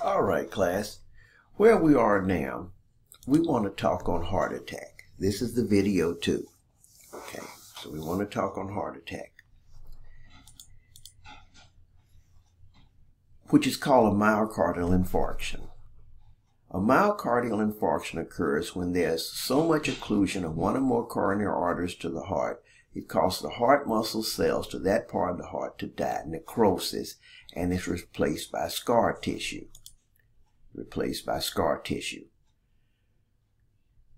All right, class. Where we are now, we want to talk on heart attack. This is the video 2. Okay, so we want to talk on heart attack, which is called a myocardial infarction. A myocardial infarction occurs when there's so much occlusion of one or more coronary arteries to the heart, it causes the heart muscle cells to that part of the heart to die, necrosis, and is replaced by scar tissue.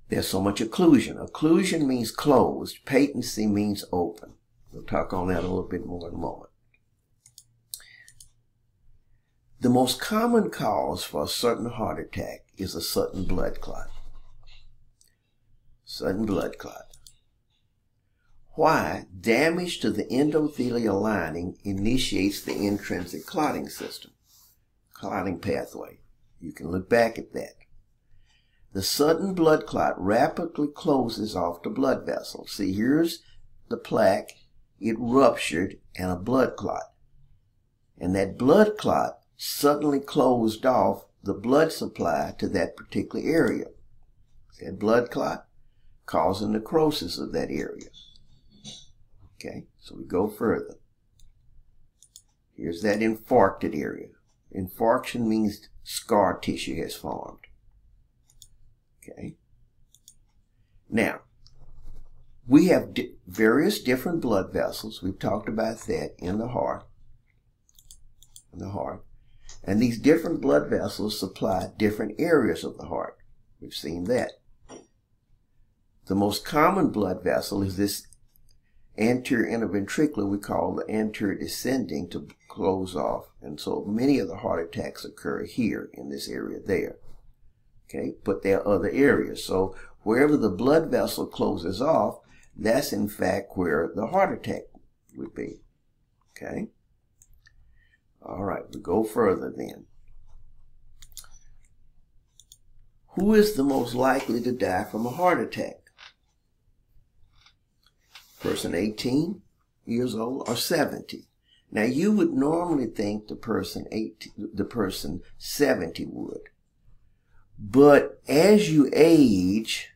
There's so much occlusion. Occlusion means closed. Patency means open. We'll talk on that a little bit more in a moment. The most common cause for a sudden heart attack is a sudden blood clot. Sudden blood clot. Why? Damage to the endothelial lining initiates the intrinsic clotting system, clotting pathway. You can look back at that. The sudden blood clot rapidly closes off the blood vessel. See, here's the plaque. It ruptured and a blood clot. And that blood clot suddenly closed off the blood supply to that particular area. That blood clot causing necrosis of that area. Okay, so we go further. Here's that infarcted area. Infarction means scar tissue has formed. Okay. Now, we have various different blood vessels. We've talked about that in the heart. And these different blood vessels supply different areas of the heart. We've seen that. The most common blood vessel is this anterior interventricular, we call the anterior descending, to close off. And so many of the heart attacks occur here in this area there. Okay, but there are other areas. So wherever the blood vessel closes off, that's in fact where the heart attack would be. Okay. All right, we go further then. Who is the most likely to die from a heart attack? Person 18 years old or 70. Now you would normally think the person 70 would. But as you age,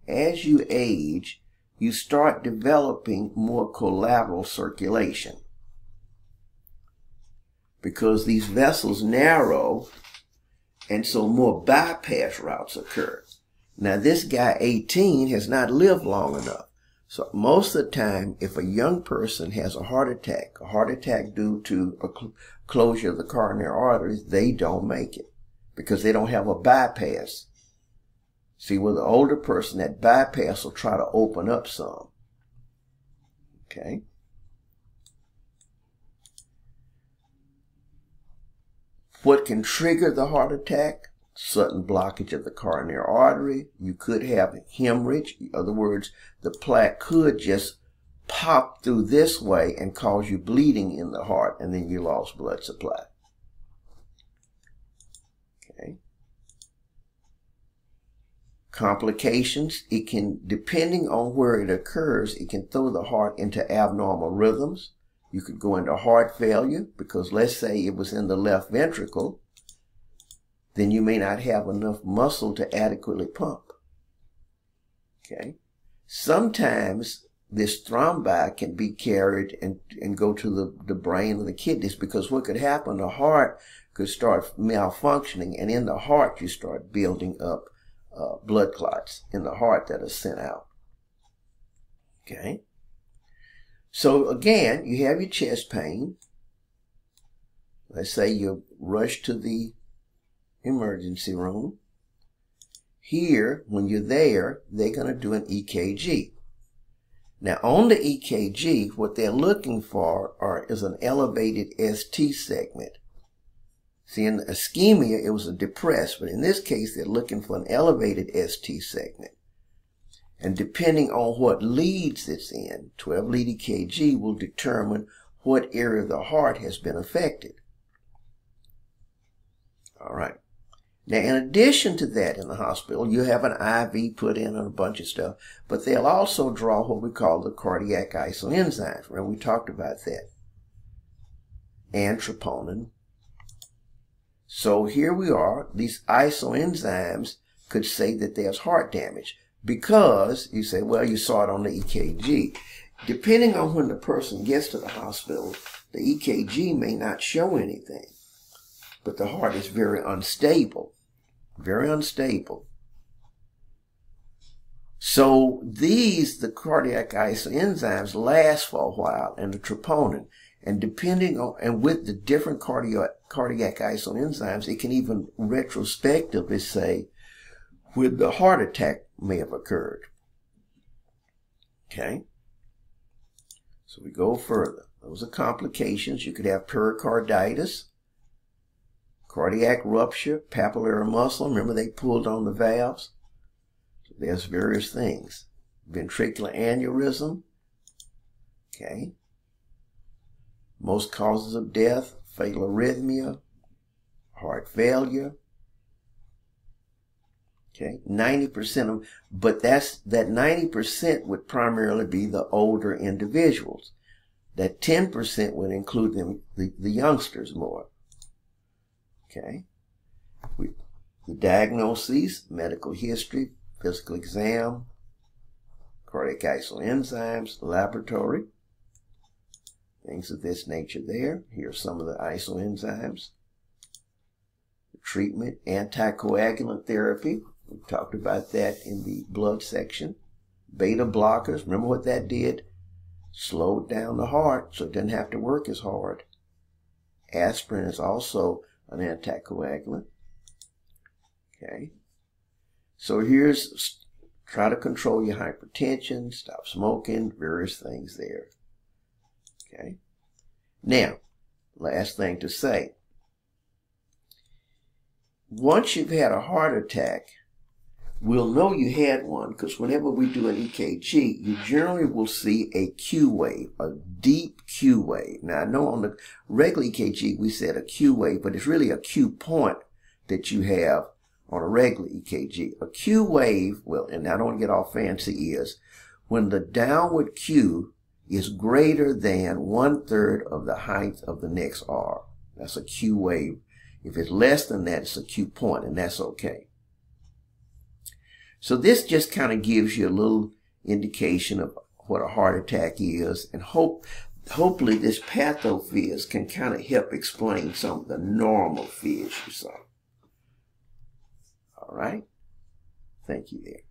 you start developing more collateral circulation, because these vessels narrow, and so more bypass routes occur. Now this guy 18 has not lived long enough. So most of the time, if a young person has a heart attack due to a closure of the coronary arteries, they don't make it because they don't have a bypass. See, with an older person, that bypass will try to open up some. Okay. What can trigger the heart attack? Sudden blockage of the coronary artery. You could have hemorrhage. In other words, the plaque could just pop through this way and cause you bleeding in the heart, and then you lost blood supply. Okay. Complications. It can, depending on where it occurs, it can throw the heart into abnormal rhythms. You could go into heart failure because let's say it was in the left ventricle. Then you may not have enough muscle to adequately pump. Okay. Sometimes this thrombi can be carried and go to the brain and the kidneys, because what could happen, the heart could start malfunctioning, and in the heart you start building up blood clots in the heart that are sent out. Okay. So again, you have your chest pain. Let's say you rush to the emergency room. Here, when you're there, they're going to do an EKG. Now, on the EKG, what they're looking for is an elevated ST segment. See, in ischemia, it was a depressed, but in this case, they're looking for an elevated ST segment. And depending on what leads it's in, 12-lead EKG will determine what area of the heart has been affected. All right. Now, in addition to that, in the hospital, you have an IV put in and a bunch of stuff, but they'll also draw what we call the cardiac isoenzymes. Remember, we talked about that. And troponin. So here we are. These isoenzymes could say that there's heart damage because you say, well, you saw it on the EKG. Depending on when the person gets to the hospital, the EKG may not show anything, but the heart is very unstable, very unstable. So the cardiac isoenzymes last for a while, and the troponin, and depending on, and with the different cardiac isoenzymes, it can even retrospectively say when the heart attack may have occurred. Okay? So we go further. Those are complications. You could have pericarditis, cardiac rupture, papillary muscle. Remember they pulled on the valves? So there's various things. Ventricular aneurysm. Okay. Most causes of death, fatal arrhythmia, heart failure. Okay, 90% of, but that 90% would primarily be the older individuals. That 10% would include the youngsters more. Okay, the diagnoses, medical history, physical exam, cardiac isoenzymes, laboratory, things of this nature there. Here are some of the isoenzymes. The treatment, anticoagulant therapy. We talked about that in the blood section. Beta blockers, remember what that did? Slowed down the heart so it didn't have to work as hard. Aspirin is also an anticoagulant. Okay. So here's, try to control your hypertension, stop smoking, various things there. Okay. Now, last thing to say. Once you've had a heart attack, we'll know you had one because whenever we do an EKG, you generally will see a Q wave, a deep Q wave. Now, I know on the regular EKG we said a Q wave, but it's really a Q point that you have on a regular EKG. A Q wave, well, and I don't want to get all fancy, is when the downward Q is greater than 1/3 of the height of the next R. That's a Q wave. If it's less than that, it's a Q point, and that's okay. So this just kind of gives you a little indication of what a heart attack is, and hopefully this pathophys can kind of help explain some of the normal phys you saw. All right? Thank you there.